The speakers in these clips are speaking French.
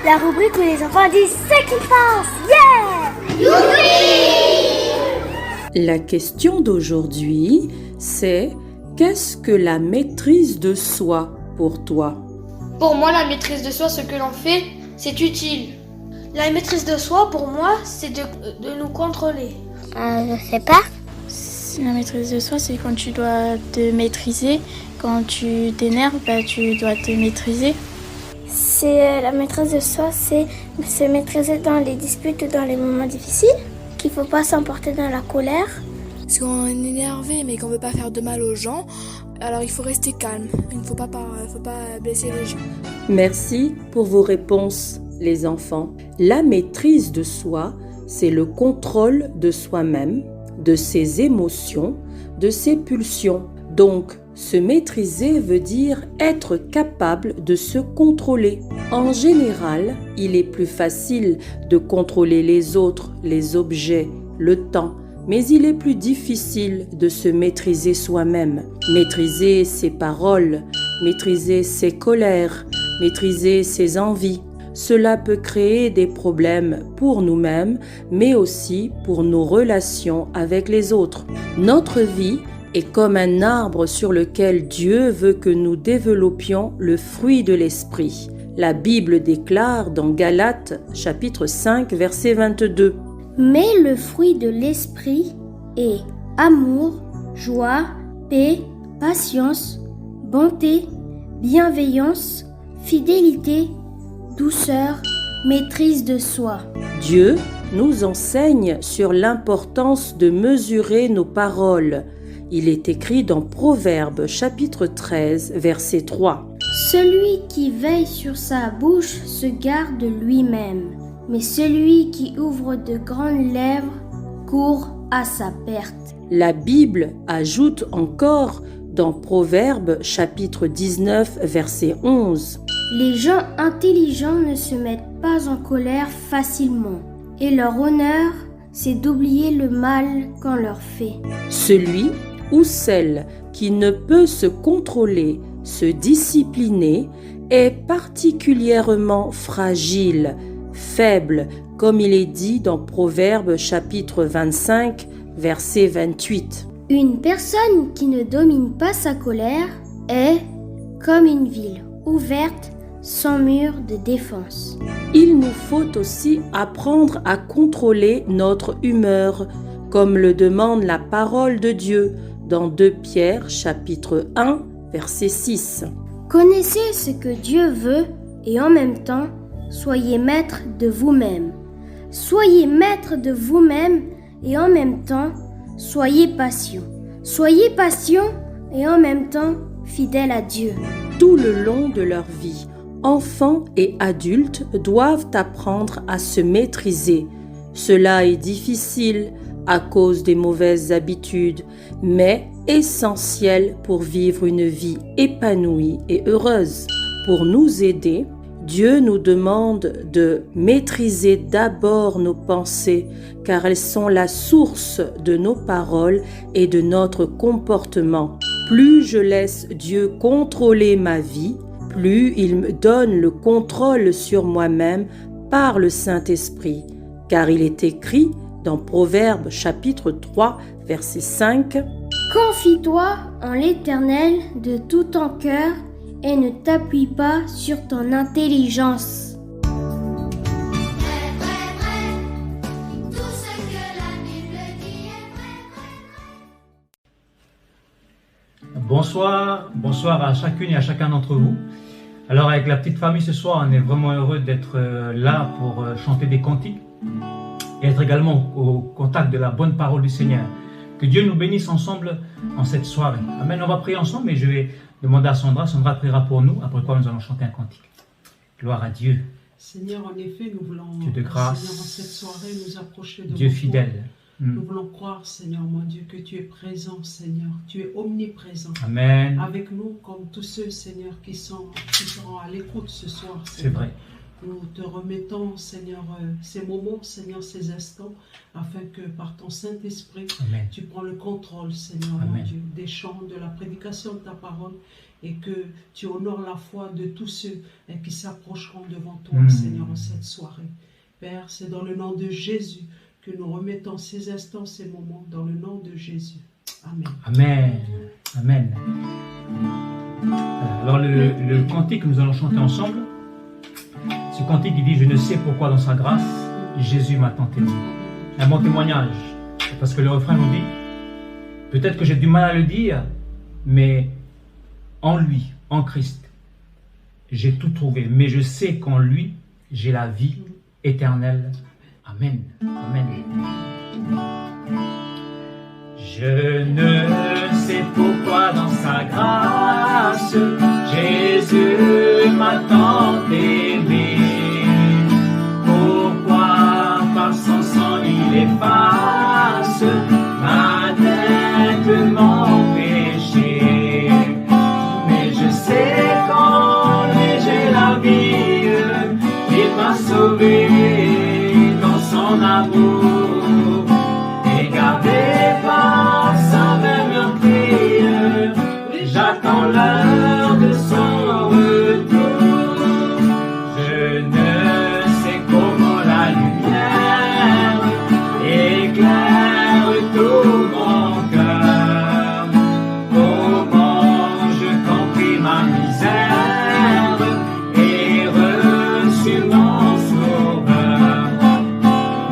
La rubrique où les enfants disent ce qu'ils pensent. Yeah! Youpi! La question d'aujourd'hui, c'est qu'est-ce que la maîtrise de soi pour toi? Pour moi, la maîtrise de soi, ce que l'on fait, c'est utile. La maîtrise de soi, pour moi, c'est de nous contrôler. Je sais pas. La maîtrise de soi, c'est quand tu dois te maîtriser. Quand tu t'énerves, tu dois te maîtriser. La maîtrise de soi, c'est se maîtriser dans les disputes, dans les moments difficiles, qu'il faut pas s'emporter dans la colère. Parce qu'on est énervé mais qu'on veut pas faire de mal aux gens, alors il faut rester calme. Il ne faut pas blesser les gens. Merci pour vos réponses, les enfants. La maîtrise de soi, c'est le contrôle de soi-même, de ses émotions, de ses pulsions. Donc, se maîtriser veut dire être capable de se contrôler. En général, il est plus facile de contrôler les autres, les objets, le temps, mais il est plus difficile de se maîtriser soi-même. Maîtriser ses paroles, maîtriser ses colères, maîtriser ses envies. Cela peut créer des problèmes pour nous-mêmes, mais aussi pour nos relations avec les autres. Notre vie est comme un arbre sur lequel Dieu veut que nous développions le fruit de l'esprit. La Bible déclare dans Galates chapitre 5 verset 22. Mais le fruit de l'esprit est amour, joie, paix, patience, bonté, bienveillance, fidélité, douceur, maîtrise de soi. Dieu nous enseigne sur l'importance de mesurer nos paroles. Il est écrit dans Proverbes chapitre 13 verset 3. Celui qui veille sur sa bouche se garde lui-même, mais celui qui ouvre de grandes lèvres court à sa perte. La Bible ajoute encore dans Proverbes chapitre 19 verset 11. Les gens intelligents ne se mettent pas en colère facilement, et leur honneur, c'est d'oublier le mal qu'on leur fait. Celui ou celle qui ne peut se contrôler, se discipliner, est particulièrement fragile, faible, comme il est dit dans Proverbes chapitre 25, verset 28. Une personne qui ne domine pas sa colère est comme une ville ouverte sans mur de défense. Il nous faut aussi apprendre à contrôler notre humeur, comme le demande la parole de Dieu dans 2 Pierre chapitre 1, verset 6. Connaissez ce que Dieu veut et en même temps, soyez maître de vous-même. Soyez maître de vous-même et en même temps, soyez patient. Soyez patient et en même temps, fidèle à Dieu. Tout le long de leur vie, enfants et adultes doivent apprendre à se maîtriser. Cela est difficile à cause des mauvaises habitudes, mais essentiel pour vivre une vie épanouie et heureuse. Pour nous aider, Dieu nous demande de maîtriser d'abord nos pensées, car elles sont la source de nos paroles et de notre comportement. Plus je laisse Dieu contrôler ma vie, plus il me donne le contrôle sur moi-même par le Saint-Esprit. Car il est écrit dans Proverbes chapitre 3, verset 5, « Confie-toi en l'Éternel de tout ton cœur et ne t'appuie pas sur ton intelligence. » Bonsoir à chacune et à chacun d'entre vous. Alors avec la petite famille ce soir, on est vraiment heureux d'être là pour chanter des cantiques et être également au contact de la bonne parole du Seigneur. Que Dieu nous bénisse ensemble en cette soirée. Amen, on va prier ensemble et je vais demander à Sandra. Sandra priera pour nous, après quoi nous allons chanter un cantique. Gloire à Dieu. Seigneur, en effet, nous voulons, Dieu de grâce, Seigneur, en cette soirée, nous approcher de Dieu votre fidèle. voix. Nous voulons croire, Seigneur, mon Dieu, que tu es présent, Seigneur. Tu es omniprésent. Amen. Avec nous, comme tous ceux, Seigneur, qui seront à l'écoute ce soir. C'est vrai. Nous te remettons, Seigneur, ces moments, Seigneur, ces instants, afin que par ton Saint-Esprit, Amen. tu prends le contrôle, Seigneur, Amen. mon Dieu, des chants, de la prédication de ta parole, et que tu honores la foi de tous ceux qui s'approcheront devant toi, Seigneur, en cette soirée. Père, c'est dans le nom de Jésus que nous remettons ces instants, ces moments, dans le nom de Jésus. Amen. Amen. Amen. Alors le cantique que nous allons chanter ensemble, ce cantique qui dit « Je ne sais pourquoi dans sa grâce, Jésus m'a tant aimé ». Un bon témoignage, parce que le refrain nous dit « Peut-être que j'ai du mal à le dire, mais en lui, en Christ, j'ai tout trouvé. Mais je sais qu'en lui, j'ai la vie éternelle. Amen. Amen. » Je ne sais pourquoi dans sa grâce, Jésus m'a tant aimé. Pourquoi par son sang il efface ma dette, mon péché. Mais je sais qu'en lui j'ai la vie, il m'a sauvé dans son amour. J'attends l'heure de son retour. Je ne sais comment la lumière éclaire tout mon cœur. Comment je compris ma misère et reçu mon sauveur.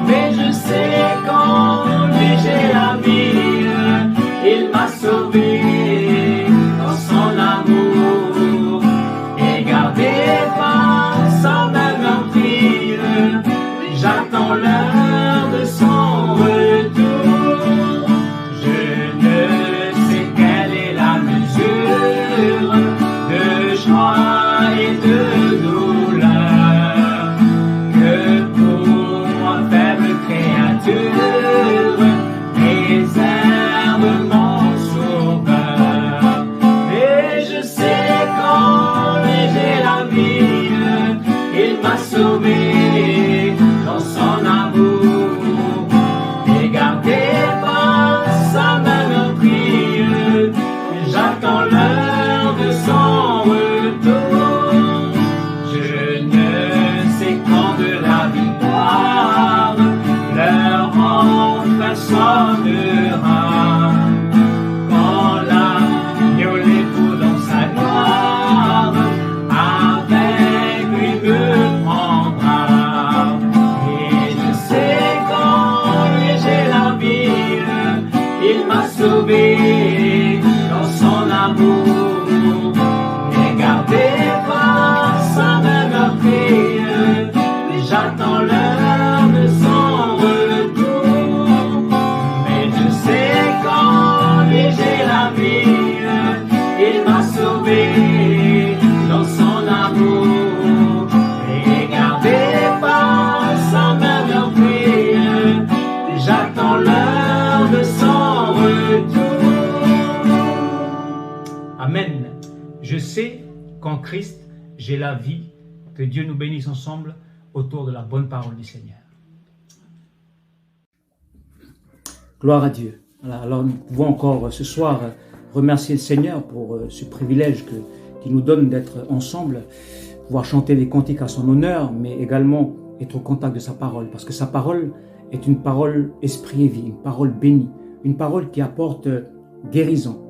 Mais je sais qu'en lui j'ai la vie, il m'a sauvé. J'attends l'heure de son retour. Je ne sais quelle est la mesure de joie et de douleur que pour moi faible créature réserve mon sauveur. Et je sais qu'en lui j'ai la vie, il m'a sauvé. Son amour et gardé par sa main meurtrière. J'attends l'heure de son retour. Je ne sais quand de la victoire l'heure enfin sonnera. Quand l'agneau l'époux dans sa gloire avec lui me prendra. Il m'a sauvé dans son amour et gardé par sa main meurtrière. J'attends l'heure de son retour. Mais je sais qu'en lui j'ai la vie. Il m'a sauvé dans son amour et gardé par sa main meurtrière. J'attends l'heure de son retour. Amen. Je sais qu'en Christ, j'ai la vie. Que Dieu nous bénisse ensemble autour de la bonne parole du Seigneur. Gloire à Dieu. Voilà, alors nous pouvons encore ce soir remercier le Seigneur pour ce privilège qu'il nous donne d'être ensemble, pouvoir chanter des cantiques à son honneur, mais également être au contact de sa parole. Parce que sa parole est une parole esprit et vie, une parole bénie, une parole qui apporte guérison,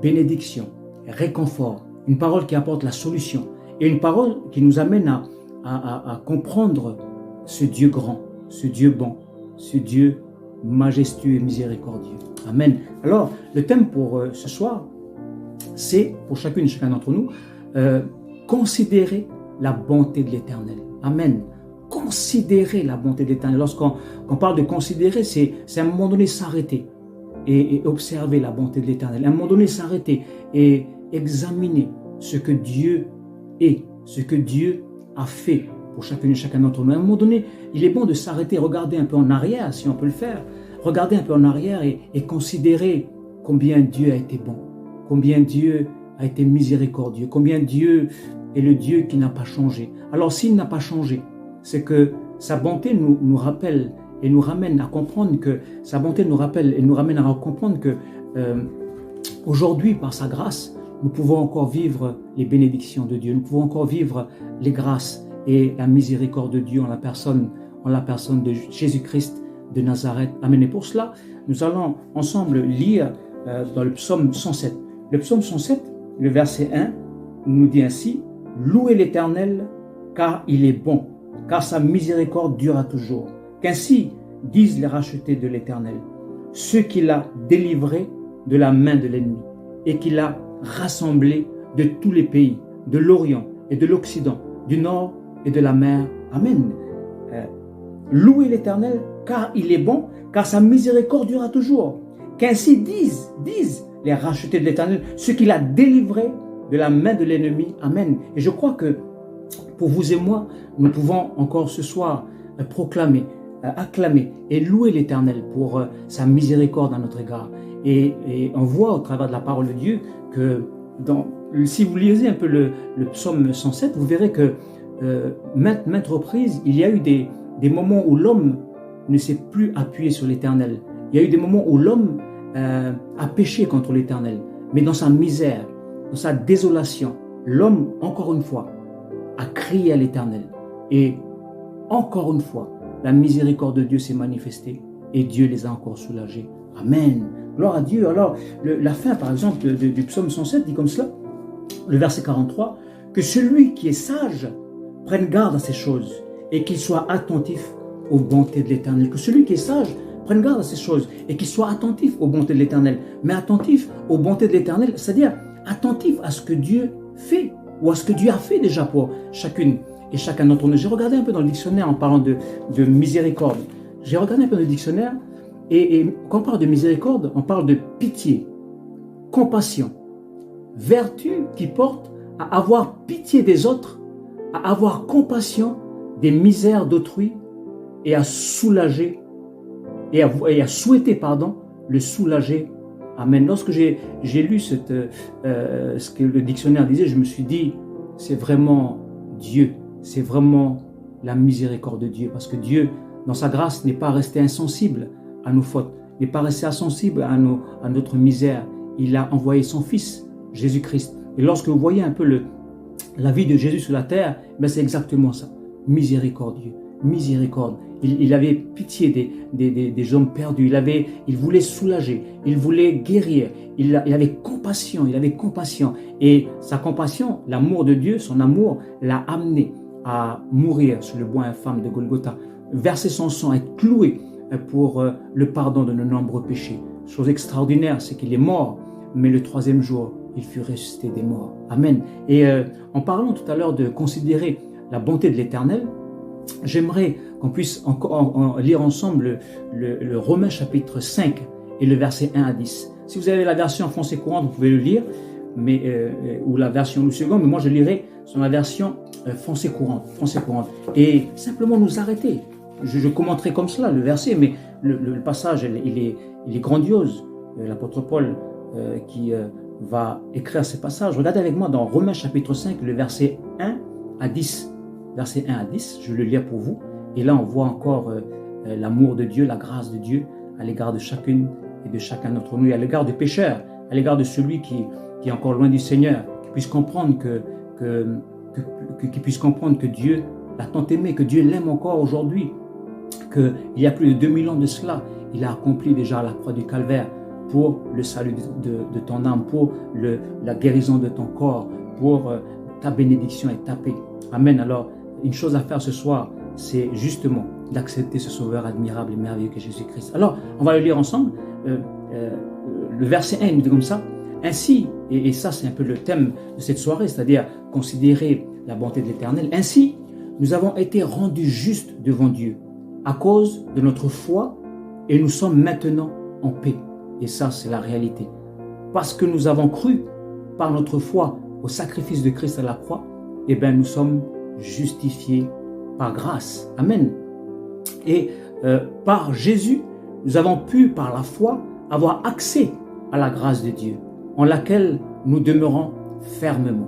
bénédiction, réconfort, une parole qui apporte la solution et une parole qui nous amène à comprendre ce Dieu grand, ce Dieu bon, ce Dieu majestueux et miséricordieux. Amen. Alors, le thème pour ce soir, c'est, pour chacune et chacun d'entre nous, considérer la bonté de l'Éternel. Amen. Considérer la bonté de l'Éternel. Lorsqu'on parle de considérer, c'est à un moment donné s'arrêter et observer la bonté de l'Éternel. À un moment donné s'arrêter et examiner ce que Dieu est, ce que Dieu a fait pour chacune et chacun d'entre nous. À un moment donné, il est bon de s'arrêter, regarder un peu en arrière, si on peut le faire, regarder un peu en arrière et considérer combien Dieu a été bon, combien Dieu a été miséricordieux, combien Dieu est le Dieu qui n'a pas changé. Alors s'il n'a pas changé, c'est que sa bonté nous rappelle et nous ramène à comprendre que sa bonté nous rappelle et nous ramène à comprendre que aujourd'hui, par sa grâce, nous pouvons encore vivre les bénédictions de Dieu, nous pouvons encore vivre les grâces et la miséricorde de Dieu en la personne de Jésus-Christ de Nazareth. Amen. Et pour cela, nous allons ensemble lire dans le psaume 107. Le psaume 107, le verset 1, nous dit ainsi: « Louez l'Éternel, car il est bon, car sa miséricorde durera toujours. Qu'ainsi disent les rachetés de l'Éternel, ceux qu'il a délivrés de la main de l'ennemi, et qu'il a rassemblés de tous les pays, de l'Orient et de l'Occident, du Nord et de la mer. » Amen. Louez l'Éternel, car il est bon, car sa miséricorde durera toujours. Qu'ainsi disent les rachetés de l'Éternel, ceux qu'il a délivrés de la main de l'ennemi. Amen. Et je crois que pour vous et moi, nous pouvons encore ce soir proclamer, acclamer et louer l'Éternel pour sa miséricorde à notre égard. Et on voit au travers de la parole de Dieu que si vous lisez un peu le psaume 107, vous verrez que maintes reprises, il y a eu des moments où l'homme ne s'est plus appuyé sur l'Éternel. Il y a eu des moments où l'homme a péché contre l'Éternel. Mais dans sa misère, dans sa désolation, l'homme, encore une fois, a crié à l'Éternel. Et encore une fois, la miséricorde de Dieu s'est manifestée et Dieu les a encore soulagés. Amen. Gloire à Dieu. Alors, la fin, par exemple, du psaume 107 dit comme cela, le verset 43, « Que celui qui est sage prenne garde à ces choses et qu'il soit attentif aux bontés de l'Éternel. » Que celui qui est sage prenne garde à ces choses et qu'il soit attentif aux bontés de l'Éternel. Mais attentif aux bontés de l'Éternel, c'est-à-dire attentif à ce que Dieu fait ou à ce que Dieu a fait déjà pour chacune et chacun d'entre nous. J'ai regardé un peu dans le dictionnaire en parlant de miséricorde. J'ai regardé un peu dans le dictionnaire et quand on parle de miséricorde, on parle de pitié, compassion, vertu qui porte à avoir pitié des autres, à avoir compassion des misères d'autrui et à soulager et à souhaiter, le soulager. Amen. Lorsque j'ai lu ce que le dictionnaire disait, je me suis dit, c'est vraiment Dieu, c'est vraiment la miséricorde de Dieu, parce que Dieu, dans sa grâce, n'est pas resté insensible à nos fautes, n'est pas resté insensible à notre misère. Il a envoyé son Fils, Jésus-Christ. Et lorsque vous voyez un peu la vie de Jésus sur la terre, c'est exactement ça. Miséricordieux, miséricorde. Il avait pitié des hommes perdus. Il voulait soulager, il voulait guérir. Il avait compassion, Et sa compassion, l'amour de Dieu, son amour, l'a amené à mourir sur le bois infâme de Golgotha, verser son sang, être cloué pour le pardon de nos nombreux péchés. Chose extraordinaire, c'est qu'il est mort, mais le troisième jour, il fut ressuscité des morts. Amen. Et en parlant tout à l'heure de considérer la bonté de l'Éternel, j'aimerais qu'on puisse lire ensemble le Romains chapitre 5 et le verset 1 à 10. Si vous avez la version en français courante, vous pouvez le lire, ou la version Louis II, mais moi je lirai sur la version français courante. Et simplement nous arrêter. Je commenterai comme cela le verset, mais le passage, il est grandiose. L'apôtre Paul qui va écrire ces passages. Regardez avec moi dans Romains chapitre 5, le verset 1 à 10. Verset 1 à 10, je vais le lire pour vous. Et là, on voit encore l'amour de Dieu, la grâce de Dieu à l'égard de chacune et de chacun d'entre nous, et à l'égard des pécheurs, à l'égard de celui qui est encore loin du Seigneur, qui puisse comprendre qui puisse comprendre que Dieu l'a tant aimé, que Dieu l'aime encore aujourd'hui, qu'il y a plus de 2000 ans de cela, il a accompli déjà la croix du Calvaire pour le salut de ton âme, pour la guérison de ton corps, pour ta bénédiction et ta paix. Amen. Alors, une chose à faire ce soir, c'est justement d'accepter ce Sauveur admirable et merveilleux que Jésus-Christ. Alors, on va le lire ensemble. Le verset 1, il nous dit comme ça. Ainsi, et ça c'est un peu le thème de cette soirée, c'est-à-dire considérer la bonté de l'Éternel. Ainsi, nous avons été rendus justes devant Dieu à cause de notre foi et nous sommes maintenant en paix. Et ça, c'est la réalité. Parce que nous avons cru par notre foi au sacrifice de Christ à la croix, nous sommes justifiés par grâce. Amen. Et par Jésus, nous avons pu, par la foi, avoir accès à la grâce de Dieu, en laquelle nous demeurons fermement.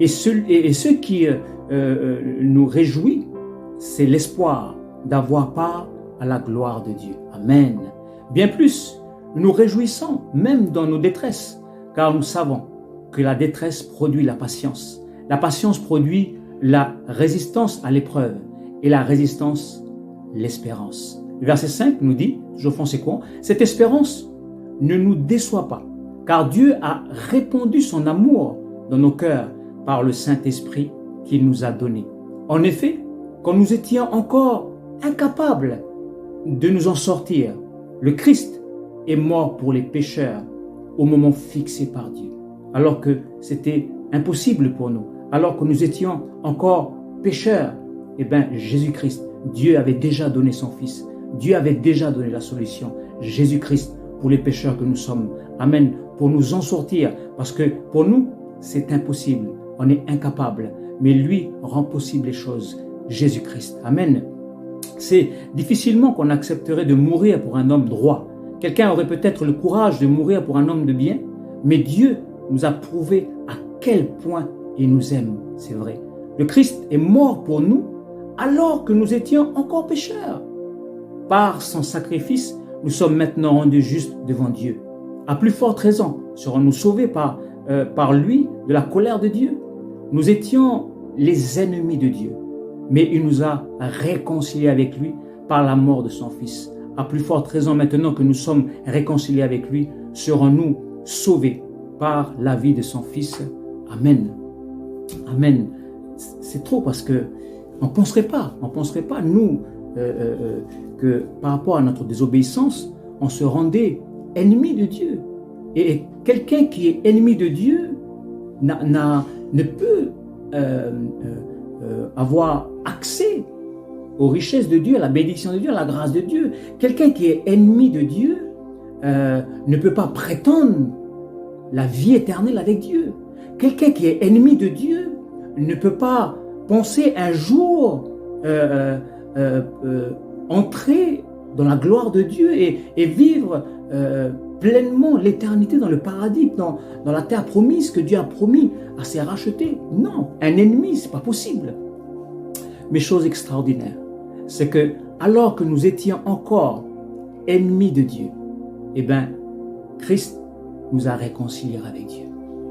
Et ce qui nous réjouit, c'est l'espoir d'avoir part à la gloire de Dieu. Amen. Bien plus, nous nous réjouissons même dans nos détresses, car nous savons que la détresse produit la patience. La patience produit la résistance à l'épreuve et la résistance, l'espérance. Le verset 5 nous dit, toujours conséquent, cette espérance ne nous déçoit pas, car Dieu a répandu son amour dans nos cœurs par le Saint-Esprit qu'il nous a donné. En effet, quand nous étions encore incapables de nous en sortir, le Christ est mort pour les pécheurs au moment fixé par Dieu, alors que c'était impossible pour nous, alors que nous étions encore pécheurs. Eh bien, Jésus-Christ, Dieu avait déjà donné son Fils. Dieu avait déjà donné la solution. Jésus-Christ, pour les pécheurs que nous sommes. Amen. Pour nous en sortir. Parce que pour nous, c'est impossible. On est incapable. Mais lui rend possible les choses. Jésus-Christ. Amen. C'est difficilement qu'on accepterait de mourir pour un homme droit. Quelqu'un aurait peut-être le courage de mourir pour un homme de bien. Mais Dieu nous a prouvé à quel point il nous aime. C'est vrai. Le Christ est mort pour nous alors que nous étions encore pécheurs. Par son sacrifice, nous sommes maintenant rendus justes devant Dieu. À plus forte raison, serons-nous sauvés par lui de la colère de Dieu. Nous étions les ennemis de Dieu, mais il nous a réconciliés avec lui par la mort de son Fils. À plus forte raison, maintenant que nous sommes réconciliés avec lui, serons-nous sauvés par la vie de son Fils. Amen. Amen. C'est trop parce que on penserait pas, nous, que par rapport à notre désobéissance, on se rendait ennemi de Dieu. Et quelqu'un qui est ennemi de Dieu ne peut avoir accès aux richesses de Dieu, à la bénédiction de Dieu, à la grâce de Dieu. Quelqu'un qui est ennemi de Dieu ne peut pas prétendre la vie éternelle avec Dieu. Quelqu'un qui est ennemi de Dieu ne peut pas penser un jour entrer dans la gloire de Dieu et vivre pleinement l'éternité dans le paradis, dans la terre promise que Dieu a promis à ses rachetés. Non, un ennemi, c'est pas possible. Mais chose extraordinaire, c'est que alors que nous étions encore ennemis de Dieu, eh bien, Christ nous a réconciliés avec Dieu.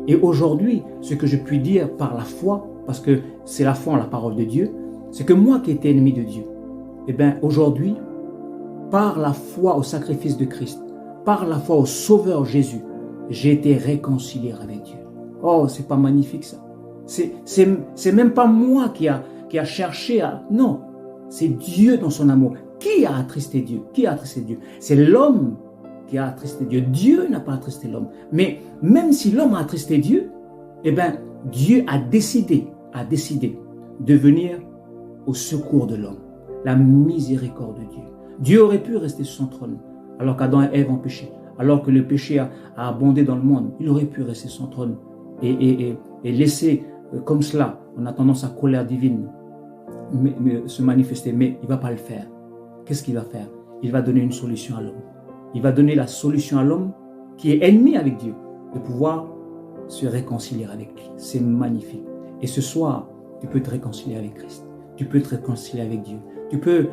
Et aujourd'hui, ce que je puis dire par la foi, parce que c'est la foi en la parole de Dieu, c'est que moi qui étais ennemi de Dieu, eh bien aujourd'hui, par la foi au sacrifice de Christ, par la foi au Sauveur Jésus, j'ai été réconcilié avec Dieu. Oh, c'est pas magnifique ça. C'est même pas moi qui a cherché à... Non, c'est Dieu dans son amour. Qui a attristé Dieu? Qui a attristé Dieu? C'est l'homme qui a attristé Dieu. Dieu n'a pas attristé l'homme. Mais même si l'homme a attristé Dieu, eh bien, Dieu a décidé de venir au secours de l'homme. La miséricorde de Dieu. Dieu aurait pu rester sur son trône alors qu'Adam et Ève ont péché, alors que le péché a abondé dans le monde. Il aurait pu rester sur son trône et laisser comme cela, en attendant sa colère divine se manifester. Mais il ne va pas le faire. Qu'est-ce qu'il va faire? Il va donner une solution à l'homme. Il va donner la solution à l'homme qui est ennemi avec Dieu, de pouvoir se réconcilier avec lui. C'est magnifique. Et ce soir, tu peux te réconcilier avec Christ. Tu peux te réconcilier avec Dieu. Tu peux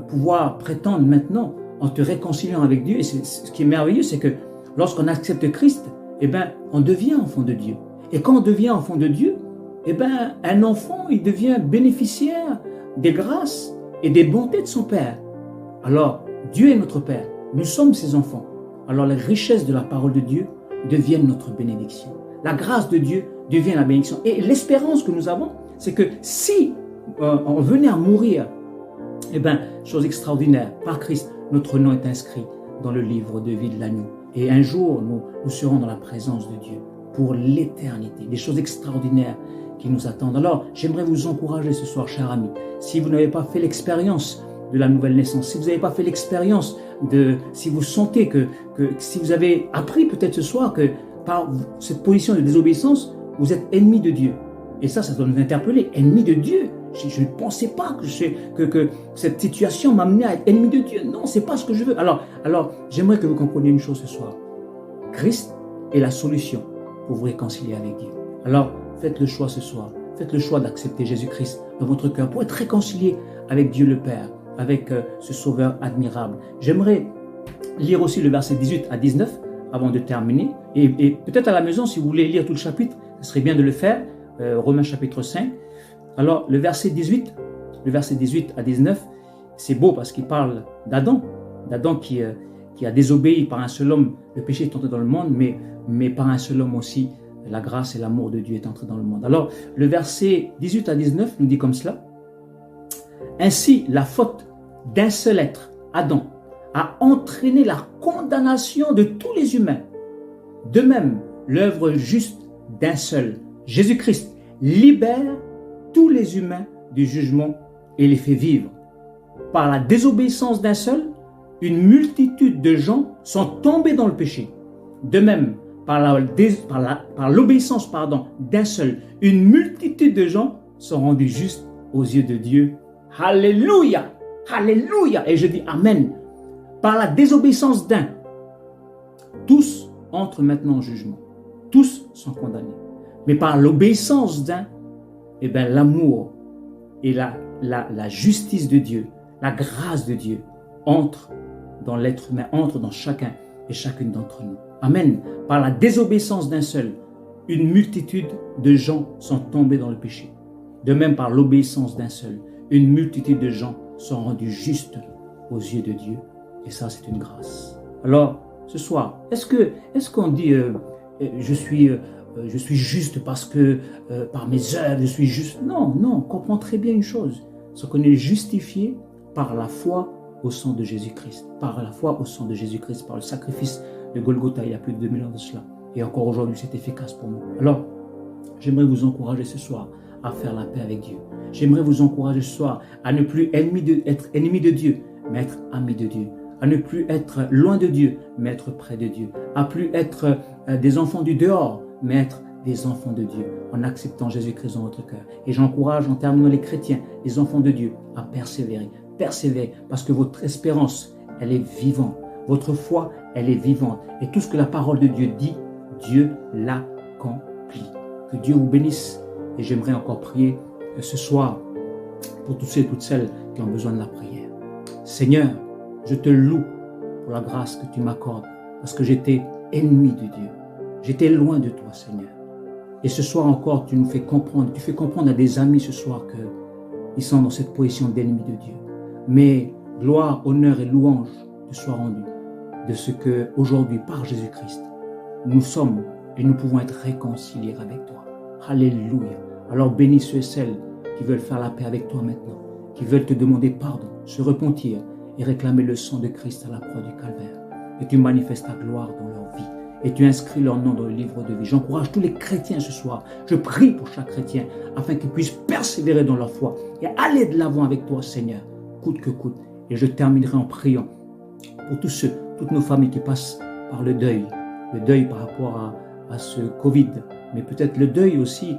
pouvoir prétendre maintenant, en te réconciliant avec Dieu. Et ce qui est merveilleux, c'est que lorsqu'on accepte Christ, eh ben, on devient enfant de Dieu. Et quand on devient enfant de Dieu, eh ben, un enfant, il devient bénéficiaire des grâces et des bontés de son Père. Alors, Dieu est notre Père. Nous sommes ses enfants. Alors, les richesses de la parole de Dieu deviennent notre bénédiction. La grâce de Dieu devient la bénédiction. Et l'espérance que nous avons, c'est que si on venait à mourir, eh bien, chose extraordinaire, par Christ, notre nom est inscrit dans le livre de vie de l'agneau. Et un jour, nous serons dans la présence de Dieu pour l'éternité. Des choses extraordinaires qui nous attendent. Alors, j'aimerais vous encourager ce soir, chers amis. Si vous n'avez pas fait l'expérience de la nouvelle naissance, si vous n'avez pas fait l'expérience si vous sentez que si vous avez appris peut-être ce soir que par cette position de désobéissance, vous êtes ennemi de Dieu. Et ça doit nous interpeller. Ennemi de Dieu. Je ne pensais pas que cette situation m'amenait à être ennemi de Dieu. Non, c'est pas ce que je veux. Alors, j'aimerais que vous compreniez une chose ce soir. Christ est la solution pour vous réconcilier avec Dieu. Alors, faites le choix ce soir. Faites le choix d'accepter Jésus-Christ dans votre cœur pour être réconcilié avec Dieu le Père, avec ce Sauveur admirable. J'aimerais lire aussi le verset 18 à 19 avant de terminer. Et peut-être à la maison, si vous voulez lire tout le chapitre, ce serait bien de le faire. Romains chapitre 5. Alors, le verset 18 à 19, c'est beau parce qu'il parle d'Adam qui a désobéi par un seul homme. Le péché est entré dans le monde, mais par un seul homme aussi, la grâce et l'amour de Dieu est entré dans le monde. Alors, le verset 18 à 19 nous dit comme cela. Ainsi, la faute d'un seul être, Adam, a entraîné la condamnation de tous les humains. De même, l'œuvre juste d'un seul, Jésus-Christ, libère tous les humains du jugement et les fait vivre. Par la désobéissance d'un seul, une multitude de gens sont tombés dans le péché. De même, par l'obéissance d'un seul, une multitude de gens sont rendus justes aux yeux de Dieu. Alléluia! Alléluia! Et je dis Amen. Par la désobéissance d'un, tous entrent maintenant en jugement. Tous sont condamnés. Mais par l'obéissance d'un, l'amour et la justice de Dieu, la grâce de Dieu entre dans l'être humain, entre dans chacun et chacune d'entre nous. Amen. Par la désobéissance d'un seul, une multitude de gens sont tombés dans le péché. De même, par l'obéissance d'un seul, une multitude de gens sont rendus justes aux yeux de Dieu. Et ça, c'est une grâce. Alors, ce soir, est-ce qu'on dit je suis juste parce que par mes œuvres, je suis juste. Non, on comprend très bien une chose. C'est qu'on est justifié par la foi au sang de Jésus-Christ. Par la foi au sang de Jésus-Christ, par le sacrifice de Golgotha il y a plus de 2000 ans de cela. Et encore aujourd'hui, c'est efficace pour nous. Alors, j'aimerais vous encourager ce soir à faire la paix avec Dieu. J'aimerais vous encourager ce soir à ne plus être ennemi de Dieu, mais être ami de Dieu. À ne plus être loin de Dieu, mais être près de Dieu. À plus être des enfants du dehors, mais être des enfants de Dieu, en acceptant Jésus-Christ dans votre cœur. Et j'encourage en terminant les chrétiens, les enfants de Dieu, à persévérer. Persévérer, parce que votre espérance, elle est vivante. Votre foi, elle est vivante. Et tout ce que la parole de Dieu dit, Dieu l'accomplit. Que Dieu vous bénisse. Et j'aimerais encore prier ce soir pour tous ceux et toutes celles qui ont besoin de la prière. Seigneur, je te loue pour la grâce que tu m'accordes, parce que j'étais ennemi de Dieu. J'étais loin de toi, Seigneur. Et ce soir encore, tu nous fais comprendre, tu fais comprendre à des amis ce soir qu'ils sont dans cette position d'ennemi de Dieu. Mais gloire, honneur et louange te soient rendus de ce que aujourd'hui, par Jésus-Christ, nous sommes et nous pouvons être réconciliés avec toi. Alléluia. Alors bénis ceux et celles qui veulent faire la paix avec toi maintenant, qui veulent te demander pardon, se repentir et réclamer le sang de Christ à la croix du calvaire. Et tu manifestes ta gloire dans leur vie. Et tu inscris leur nom dans le livre de vie. J'encourage tous les chrétiens ce soir. Je prie pour chaque chrétien afin qu'ils puissent persévérer dans leur foi et aller de l'avant avec toi, Seigneur, coûte que coûte. Et je terminerai en priant pour tous ceux, toutes nos familles qui passent par le deuil par rapport à ce Covid, mais peut-être le deuil aussi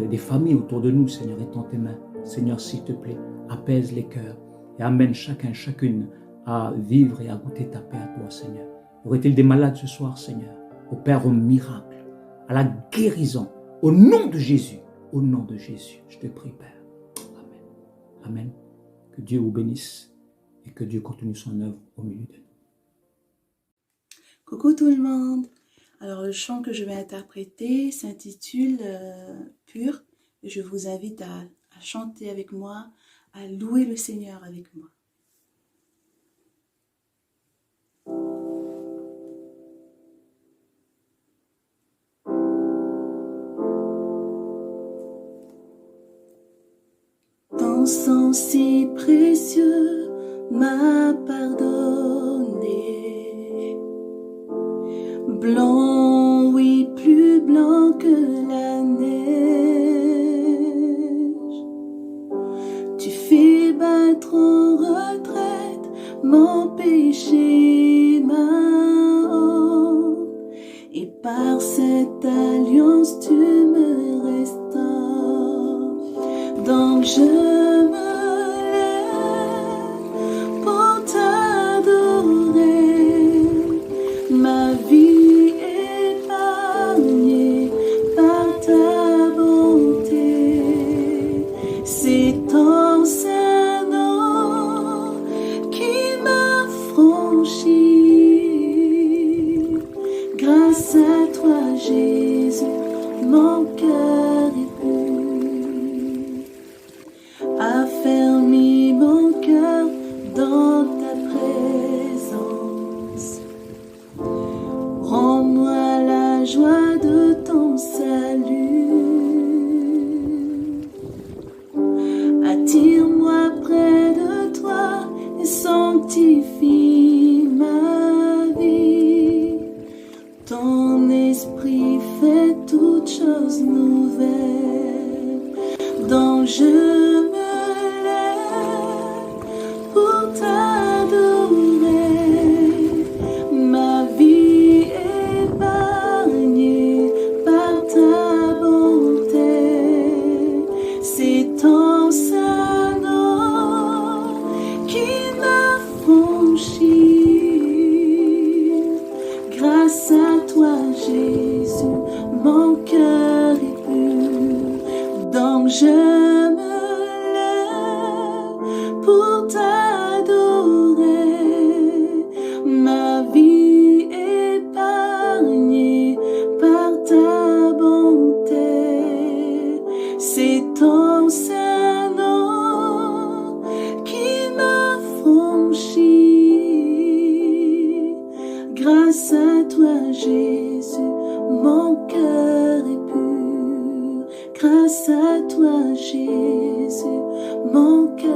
des familles autour de nous, Seigneur, est en tes mains. Seigneur, s'il te plaît, apaise les cœurs et amène chacun, chacune à vivre et à goûter ta paix à toi, Seigneur. Y aurait-il des malades ce soir, Seigneur? Opère au miracle, à la guérison, au nom de Jésus, je te prie, Père. Amen. Amen. Que Dieu vous bénisse et que Dieu continue son œuvre au milieu de nous. Coucou tout le monde. Alors le chant que je vais interpréter s'intitule Pur et je vous invite à chanter avec moi, à louer le Seigneur avec moi. Ton sang si précieux m'a pardonné. Blanc, oui, plus blanc que la neige. Tu fais battre en retraite mon péché, ma honte. Et par cette alliance, tu me restaures. Donc je ma vie épargnée par pour t'adorer, ma vie épargnée par ta bonté. C'est ton saint nom qui m'a franchi. Grâce à toi, Jésus, mon cœur est pur. Grâce à toi, Jésus, mon cœur